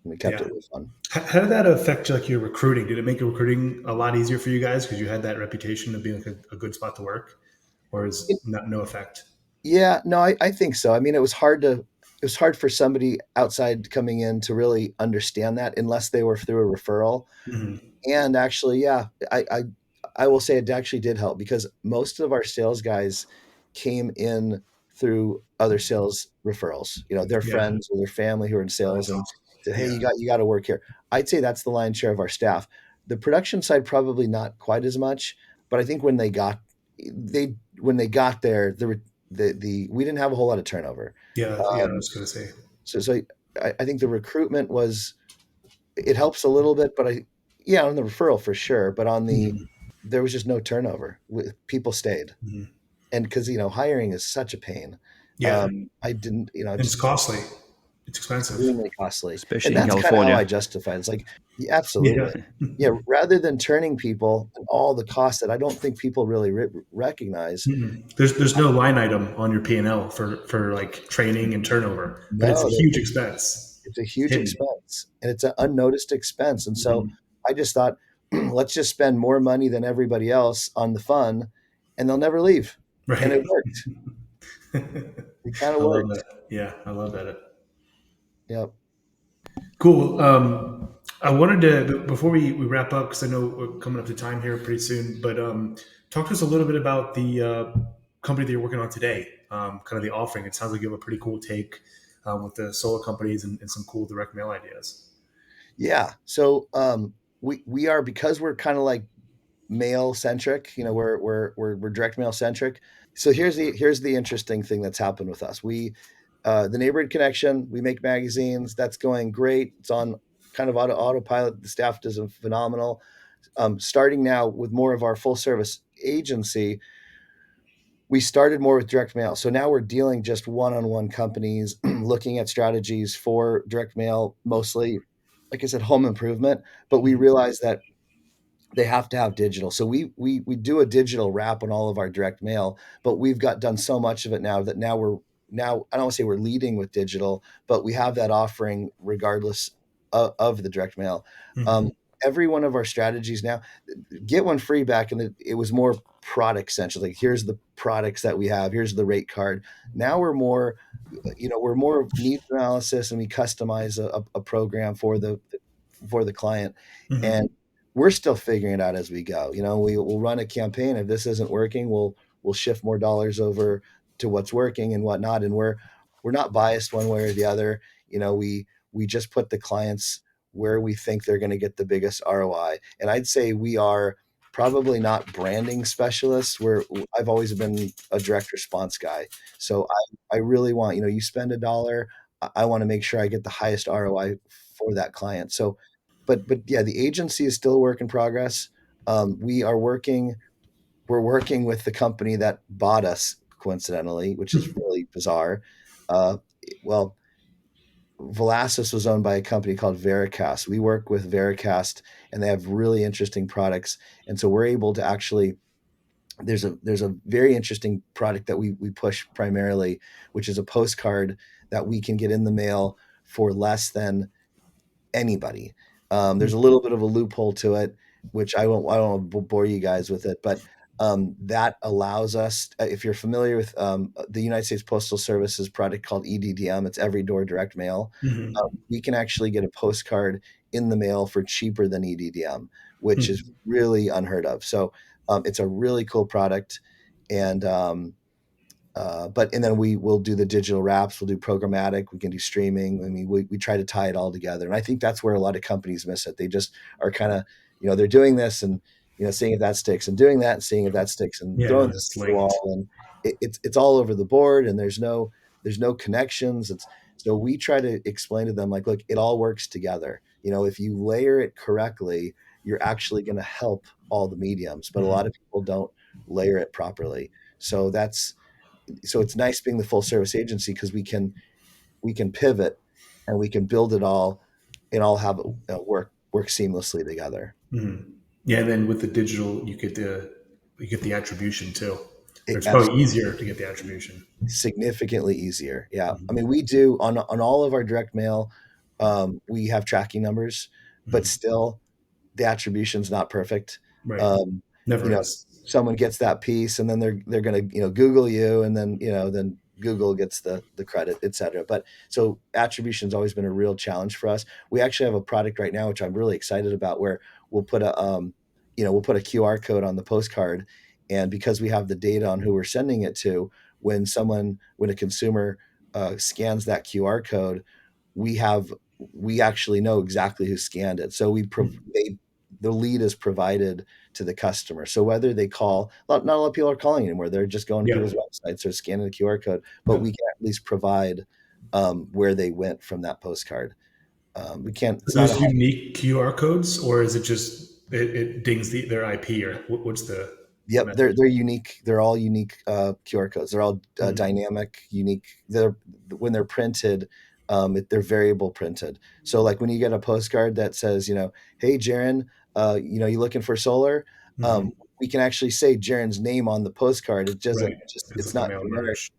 We kept Yeah. it really fun. How did that affect like your recruiting? Did it make your recruiting a lot easier for you guys because you had that reputation of being like a good spot to work? or is not no effect? Yeah, no, I think so. I mean, it was hard for somebody outside coming in to really understand that unless they were through a referral. Hmm. And actually, yeah, I will say it actually did help because most of our sales guys came in through other sales referrals. You know, their Yeah, friends or their family who are in sales and nice. said, "Hey, Yeah, you got to work here." I'd say that's the lion's share of our staff. The production side probably not quite as much, but I think when they got there, the we didn't have a whole lot of turnover. yeah, yeah. I Um, was gonna say. so I think the recruitment was it helps a little bit, but yeah, on the referral for sure, but on the Hmm. there was just no turnover. People stayed, Hmm. and because hiring is such a pain. Yeah, I didn't, and it's costly. It's expensive. extremely costly, and especially in that's kind of how I California. justify it. It's like, yeah, absolutely, Yeah. yeah. Rather than turning people and all the costs that I don't think people really recognize. Mm-mm. There's no line item on your P&L for like training and turnover, but it's a No, huge expense. it's a It's huge hidden. expense, and it's an unnoticed expense. And so Hmm. I just thought, let's just spend more money than everybody else on the fun, and they'll never leave. And Right. it worked. It kind of I love that. worked. Yeah, I love that. Yep. Cool. I wanted to before we wrap up because I know we're coming up to time here pretty soon, but talk to us a little bit about the company that you're working on today. Kind of the offering. It sounds like you have a pretty cool take with the solar companies and some cool direct mail ideas. Yeah. So we are because we're kind of like male centric. We're direct mail centric. So here's the interesting thing that's happened with us. The neighborhood connection. We make magazines. That's going great. It's on kind of autopilot. The staff does a phenomenal. Starting now with more of our full service agency, we started more with direct mail. So now we're dealing just one on one companies, looking at strategies for direct mail, mostly, like I said, home improvement. But we Mhm. realize that they have to have digital. So we do a digital wrap on all of our direct mail, but we've got done so much of it now that now I don't want to say we're leading with digital, but we have that offering regardless of the direct mail. Um, Mhm. every one of our strategies now get one free back, and it was more product central. Like here's the products that we have, here's the rate card. Now we're more needs analysis, and we customize a program for the client, and Mhm. we're still figuring it out as we go. We'll run a campaign. If this isn't working, we'll shift more dollars over to what's working and whatnot. And we're not biased one way or the other. We just put the clients where we think they're going to get the biggest ROI. And I'd say we are probably not branding specialists. I've always been a direct response guy. So I really want, you spend a dollar, I want to make sure I get the highest ROI for that client. So, but yeah, the agency is still a work in progress. We're working with the company that bought us coincidentally, which is really bizarre. Uh, well, Velasquez was owned by a company called Veracast. We work with Veracast, and they have really interesting products. And so we're able to actually there's a very interesting product that we push primarily, which is a postcard that we can get in the mail for less than anybody. There's a little bit of a loophole to it, which I won't bore you guys with it, but that allows us. If you're familiar with the United States Postal Service's product called EDDM, it's Every Door Direct Mail. Mhm. We can actually get a postcard in the mail for cheaper than EDDM, which is Mhm. really unheard of. So it's a really cool product, and and then we will do the digital wraps. We'll do programmatic. We can do streaming. I mean, we try to tie it all together. And I think that's where a lot of companies miss it. They just are kind of, they're doing this and, seeing if that sticks and doing that and seeing if that sticks and Yeah, throwing this it's at the linked. wall. And it's all over the board and there's no connections. So we try to explain to them like, look, it all works together. If you layer it correctly, you're actually going to help all the mediums, but a lot of Mhm. people don't layer it properly. So it's nice being the full service agency because we can pivot and we can build it all and all have it work seamlessly together. Mhm. Yeah, and then with the digital, you get the attribution too. Or it's probably Absolutely easier to get the attribution. significantly easier. Yeah, I Mhm. mean we do on all of our direct mail. We have tracking numbers, but Mhm. still the attribution's not perfect. Right. Um, Never you know, is. someone gets that piece and then they're going to, Google you, and then, then Google gets the credit, et cetera. But so attribution's always been a real challenge for us. We actually have a product right now, which I'm really excited about, where we'll put a QR code on the postcard. And because we have the data on who we're sending it to, when a consumer scans that QR code, we have we actually know exactly who scanned it. So the lead is provided to the customer. So whether they call, not a lot of people are calling anymore. They're just going to Yeah. people's websites or scanning the QR code, but we Yeah. can at least provide where they went from that postcard. We can't. Are It's not a those unique QR codes, or is it just it dings their IP, or what's the Yep, method? they're unique. They're all unique QR codes. They're all Mm. dynamic, unique. They're When they're printed, they're variable printed. So like when you get a postcard that says, "Hey, Jaron, you looking for solar?" Um, Hmm. we can actually say Jaron's name on the postcard. It doesn't Right. just It's it's like a not mail generic. merge.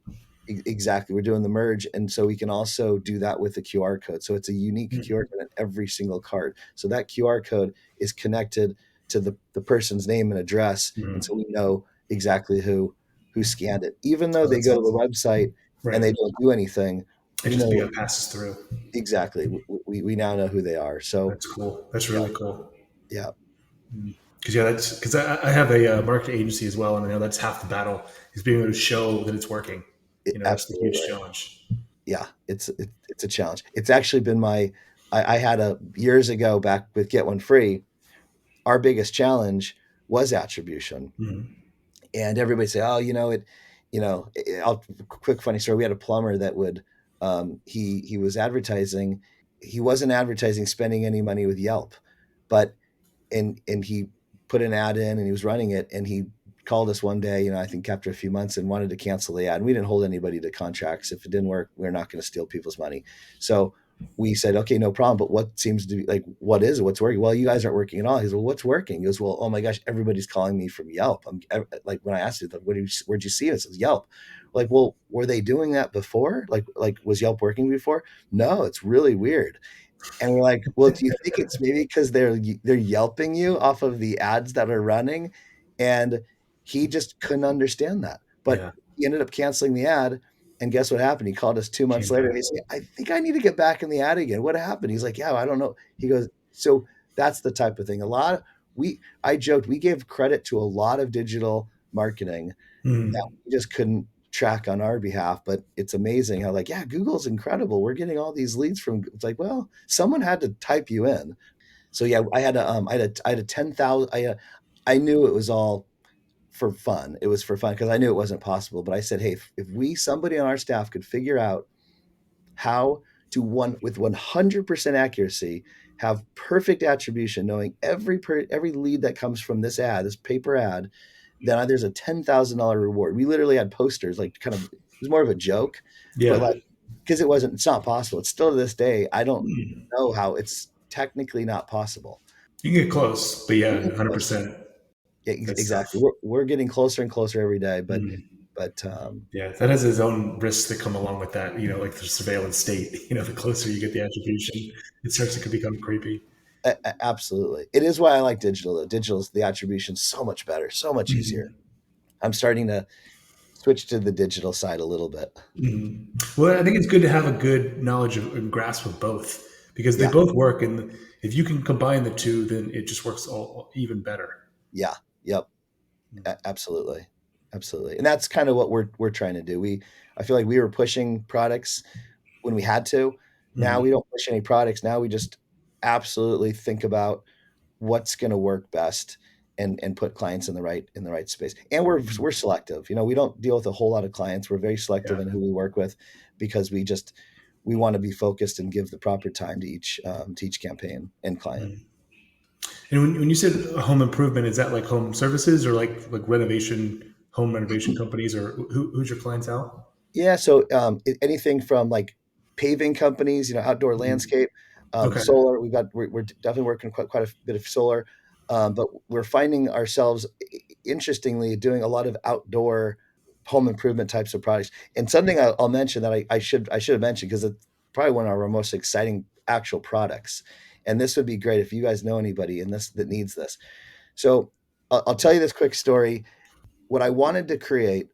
Exactly. We're doing the merge. And so we can also do that with the QR code. So it's a unique QR Mm. code on every single card. So that QR code is connected to the person's name and address. And so Mm. we know exactly who scanned it. Even though Oh, they that's go to the awesome. website and Right. they don't do anything, It we just know passes through. exactly. We now know who they are. So That's cool. That's yeah, really cool. yeah, Because yeah, that's because I have a marketing agency as well, and I know that's half the battle is being able to show that it's working. That's the huge absolutely. challenge. Yeah, it's a challenge. It's actually been I had a years ago back with Get One Free. Our biggest challenge was attribution. Mm. And everybody say, "Oh, I'll quick funny story. We had a plumber that would he was advertising. He wasn't advertising spending any money with Yelp, but and he put an ad in and he was running it, and he called us one day, I think after a few months, and wanted to cancel the ad. And we didn't hold anybody to contracts. If it didn't work, we're not going to steal people's money. So we said, okay, no problem. But what seems to be like, what is it? What's working? Well, you guys aren't working at all. He goes, well, what's working? He goes, well, oh my gosh, everybody's calling me from Yelp. Like when I asked you, where'd you see it? It says Yelp. Like, well, were they doing that before? Like was Yelp working before? No, it's really weird. And we're like, "Well, do you think it's maybe because they're yelping you off of the ads that are running?" And he just couldn't understand that. But Yeah, he ended up canceling the ad, and guess what happened? He called us 2 months came later, back. and he's like, "I think I need to get back in the ad again. What happened?" He's like, "Yeah, I don't know." He goes, "So that's the type of thing. A lot of we I joked, we gave credit to a lot of digital marketing that Mm. we just couldn't track on our behalf. But it's amazing how, like, yeah, Google's incredible. We're getting all these leads from. It's like, well, someone had to type you in. So yeah, I had a 10,000. I knew it was all for fun. It was for fun because I knew it wasn't possible. But I said, hey, if somebody on our staff could figure out how to with 100% accuracy have perfect attribution, knowing every lead that comes from this paper ad, then there's a $10,000 reward. We literally had posters, like, kind of, it was more of a joke, but Yeah, like, because it's not possible. It's still, to this day, I don't know how it's technically not possible. you can get close, but yeah, We get 100%. Yeah, That's exactly. tough. We're getting closer and closer every day, Mm. but Yeah, that has its own risks that come along with that. Like the surveillance state. The closer you get the attribution, it starts to become creepy. absolutely, it is why I like digital. Though digital's the attribution so much better, so much easier. Mm. I'm starting to switch to the digital side a little bit. Mm. Well, I think it's good to have a good knowledge of and grasp of both because they Yeah, both work, and if you can combine the two, then it just works all even better. yeah, yep, absolutely, absolutely, and that's kind of what we're trying to do. I feel like we were pushing products when we had to. Now Mm. we don't push any products. Now we just absolutely think about what's going to work best, and put clients in the right space. And we're selective. We don't deal with a whole lot of clients. We're very selective Yeah. in who we work with, because we want to be focused and give the proper time to each campaign and client. Mm. And when you said home improvement, is that like home services or like renovation, home renovation companies, or who's your clientele? Yeah, so anything from like paving companies, outdoor Mm. landscape, Okay. solar. We're definitely working quite a bit of solar, but we're finding ourselves, interestingly, doing a lot of outdoor home improvement types of products. And something I'll mention that I should have mentioned, because it's probably one of our most exciting actual products. And this would be great if you guys know anybody in this that needs this. So I'll tell you this quick story. What I wanted to create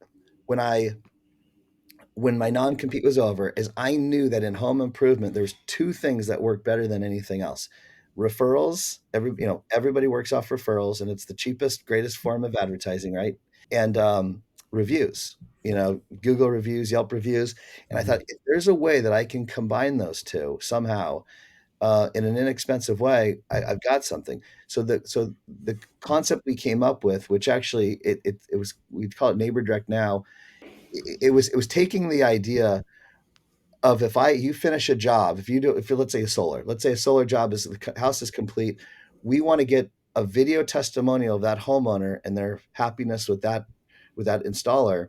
when I when my non-compete was over is I knew that in home improvement there's two things that work better than anything else. Referrals, everybody works off referrals, and it's the cheapest, greatest form of advertising, right? And reviews, Google reviews, Yelp reviews. And I thought, Mhm. if there's a way that I can combine those two somehow, in an inexpensive way, I've got something. So the concept we came up with, which actually it was, we call it Neighbor Direct now. It was taking the idea of, if you finish a job, if you let's say a solar job, is the house is complete, we want to get a video testimonial of that homeowner and their happiness with that installer,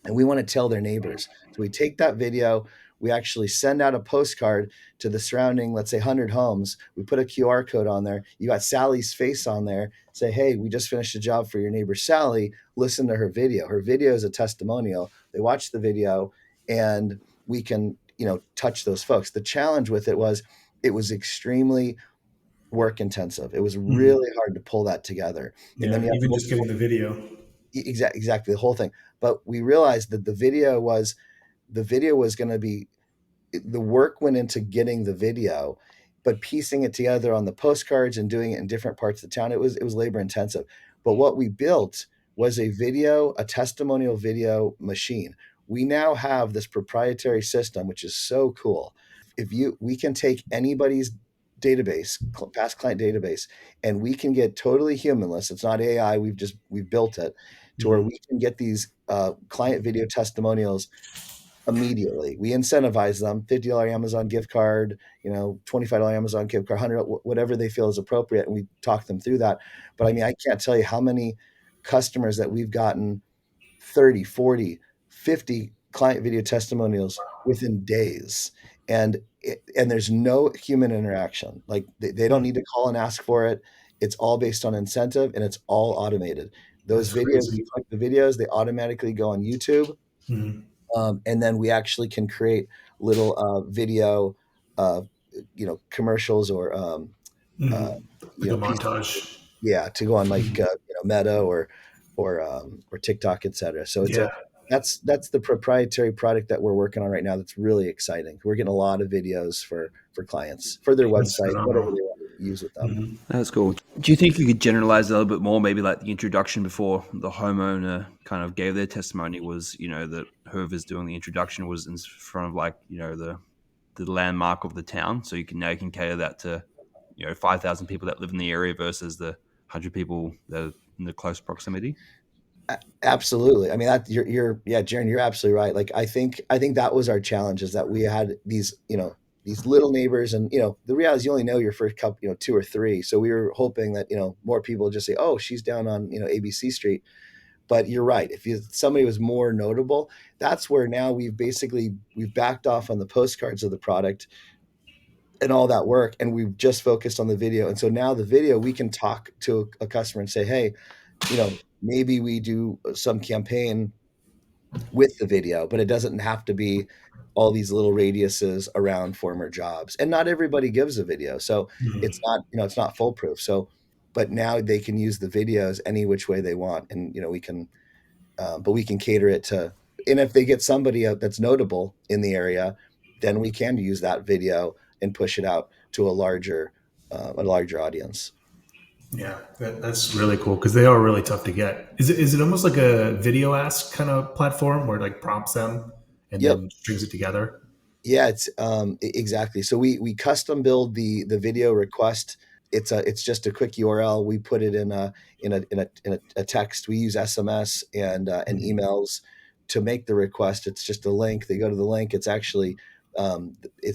and we want to tell their neighbors. So we take that video, we actually send out a postcard to the surrounding, let's say, 100 homes. We put a QR code on there. You got Sally's face on there. Say, hey, we just finished a job for your neighbor Sally. Listen to her video. Her video is a testimonial. They watch the video, and we can, touch those folks. The challenge with it was extremely work intensive. It was Mhm. really hard to pull that together. And then Yeah, you have even just getting the video. exactly the whole thing. But we realized that the video was going to be, the work went into getting the video, but piecing it together on the postcards and doing it in different parts of town, it was labor intensive. But what we built was a testimonial video machine. We now have this proprietary system, which is so cool. If you we can take anybody's database, past client database, and we can get totally humanless. It's not AI. We've built it to where Mhm. we can get these client video testimonials immediately. We incentivize them, $50 Amazon gift card, $25 Amazon gift card, 100, whatever they feel is appropriate, and we talk them through that. But I mean, I can't tell you how many customers that we've gotten 30, 40, 50 client video testimonials within days. And there's no human interaction. Like, they don't Mhm. need to call and ask for it. It's all based on incentive, and it's all automated. Those That's videos, crazy. we click the videos, they automatically go on YouTube. Mhm. And then we actually can create little video, uh, commercials, or uh, Mhm. Like a pieces, montage. yeah, to go on, like, Mhm. Meta, or TikTok, etc. So Yeah. that's the proprietary product that we're working on right now. That's really exciting. We're getting a lot of videos for clients, for their That's website, whatever phenomenal. they want to use with them. Mhm. That's cool. Do you think you could generalize a little bit more? Maybe like the introduction before the homeowner kind of gave their testimony was, that whoever's doing the introduction was in front of, like, the landmark of the town. So you can cater that to 5,000 people that live in the area versus the 100 people that are in the close proximity. Absolutely. I mean, that you're yeah, Jaren, you're absolutely right. Like, I think that was our challenge, is that we had these little neighbors, and the reality is, you only know your first couple, two or three. So we were hoping that more people just say, oh, she's down on ABC Street. But you're right. If somebody was more notable, that's where now we've backed off on the postcards of the product and all that work, and we've just focused on the video. And so now the video, we can talk to a customer and say, hey, maybe we do some campaign with the video, but it doesn't have to be all these little radiuses around former jobs. And not everybody gives a video. So it's Mhm. not foolproof. So, but now they can use the videos any which way they want. And, but we can cater it to, and if they get somebody out that's notable in the area, then we can use that video and push it out to a larger audience. Yeah, that's really cool because they are really tough to get. Is it almost like a video ask kind of platform where it like prompts them and Yep. then strings it together? Yeah, it's exactly. So we custom build the video request. It's just a quick URL. We put it in a text. We use SMS and Mhm. emails to make the request. It's just a link. They go to the link. It's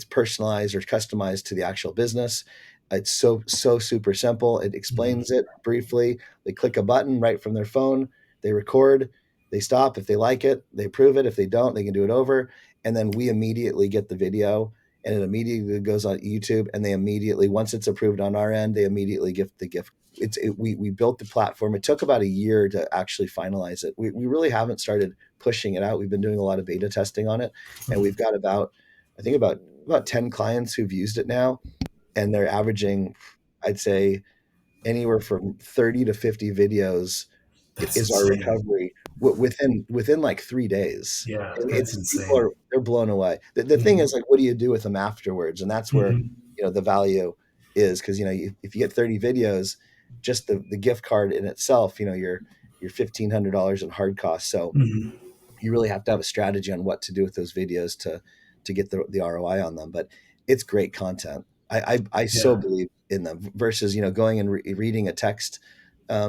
personalized or customized to the actual business. It's so super simple. It Mhm. explains it briefly. They click a button right from their phone. They record. They stop. If they like it, they approve it. If they don't, they can do it over, and then we immediately get the video, and it immediately goes on YouTube, and they immediately, once it's approved on our end, they immediately gift the gift. We built the platform. It took about a year to actually finalize it. We really haven't started pushing it out. We've been doing a lot of beta testing on it, and we've Mhm. got I think about 10 clients who've used it now, and they're averaging, I'd say, anywhere from 30 to 50 videos That's is our insane. recovery within like 3 days. Yeah, And that's it's people insane. are they're blown away. The thing is, Hmm. like, what do you do with them afterwards? And that's where Hmm. the value is, because if you get 30 videos, just the gift card in itself, you're $1,500 in hard costs. So Hmm. you really have to have a strategy on what to do with those videos to get the ROI on them. But it's great content. I so Yeah. believe in them versus going and reading a text,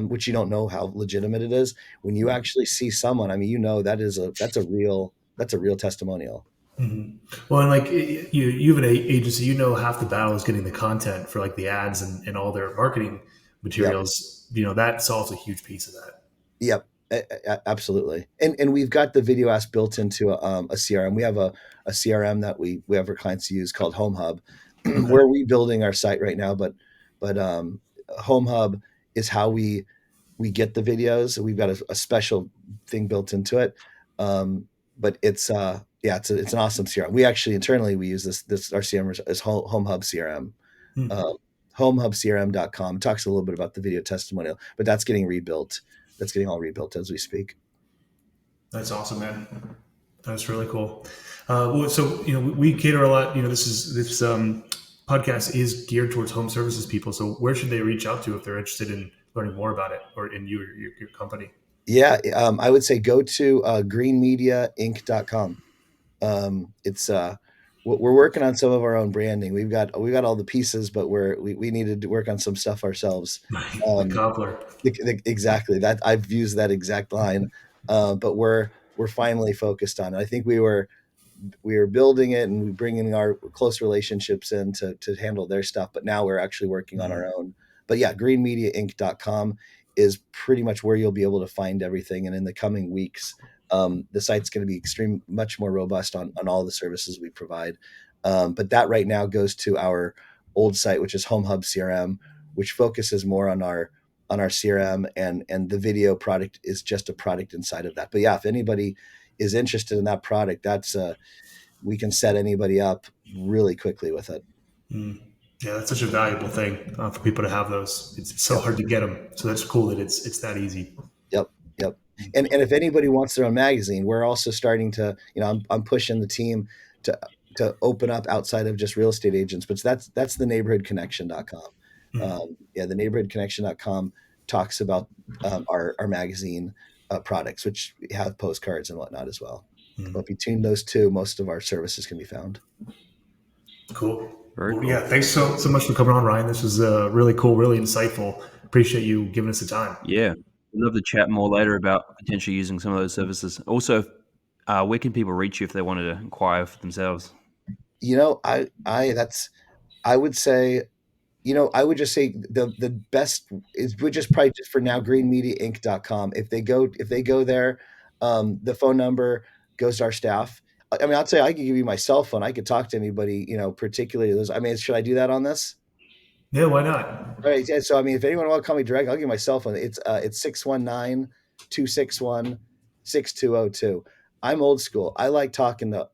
which you don't know how legitimate it is. When you actually see someone, I mean, that's a real testimonial. Hmm. Well, and like you have an agency, half the battle is getting the content for like the ads and all their marketing Yep. materials. That solves a huge piece of that. Yep, absolutely. And we've got the video apps built into a CRM. We have a CRM that we have our clients use called Home Hub. Okay. We're rebuilding our site right now, but Home Hub is how we get the videos. We've got a special thing built into it. But it's yeah, it's an awesome CRM. We actually internally we use this our CRM is Home Hub CRM. Hmm. Um, homehubcrm.com talks a little bit about the video testimonial, but that's getting rebuilt. That's getting all rebuilt as we speak. That's awesome, man. That's really cool. Well, so we cater a lot. This podcast is geared towards home services people. So where should they reach out to if they're interested in learning more about it or in you or your company? Yeah, I would say go to greenmediainc.com. It's we're working on some of our own branding. We've got all the pieces, but we needed to work on some stuff ourselves. The Um, cobbler. exactly that I've used that exact line, but we're finally focused on it. I think we were building it and we bringing our close relationships in to handle their stuff, but now we're actually working on our Mhm. own. But yeah, greenmediainc.com is pretty much where you'll be able to find everything. And in the coming weeks, the site's going to be much more robust on all the services we provide. But that right now goes to our old site, which is Home Hub CRM, which focuses more on our CRM, and the video product is just a product inside of that. But yeah, if anybody is interested in that product, that's we can set anybody up really quickly with it. Mm. Yeah, that's such a valuable thing for people to have those. It's so Yep. hard to get them, so that's cool that it's that easy. Yep. Yep. And if anybody wants their own magazine, we're also starting to, I'm pushing the team to open up outside of just real estate agents, but that's the neighborhoodconnection.com. Mm. Yeah, the neighborhoodconnection.com talks about our magazine products, which have postcards and whatnot as well. Mm. But between those two, most of our services can be found. Cool. Very Well, cool. yeah, thanks so much for coming on, Ryan. This was really cool, really insightful. Appreciate you giving us the time. Yeah, we'd love to chat more later about potentially using some of those services. Also, where can people reach you if they wanted to inquire for themselves? I would say, I would just say the best is would just probably just for now greenmediainc.com. If they go there, the phone number goes to our staff. I mean, I'll tell you, I could give you my cell phone. I could talk to anybody, particularly those. I mean, should I do that on this? Yeah, why not? All right. Yeah. So, I mean, if anyone want to call me direct, I'll give you my cell phone. It's 619-261-6202. I'm old school. I like talking to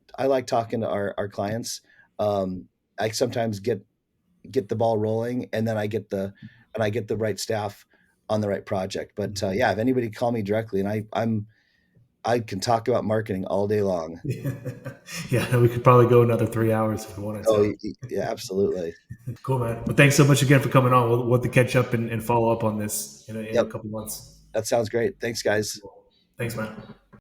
our clients. I sometimes get the ball rolling, and then I get the right staff on the right project. But yeah, if anybody call me directly, and I can talk about marketing all day long. Yeah, we could probably go another 3 hours if we wanted Oh, to. yeah, absolutely. Cool, man. Well, thanks so much again for coming on. We'll have to catch up and follow up on this in a Yep, couple months. that sounds great. Thanks, guys. Cool. Thanks, man.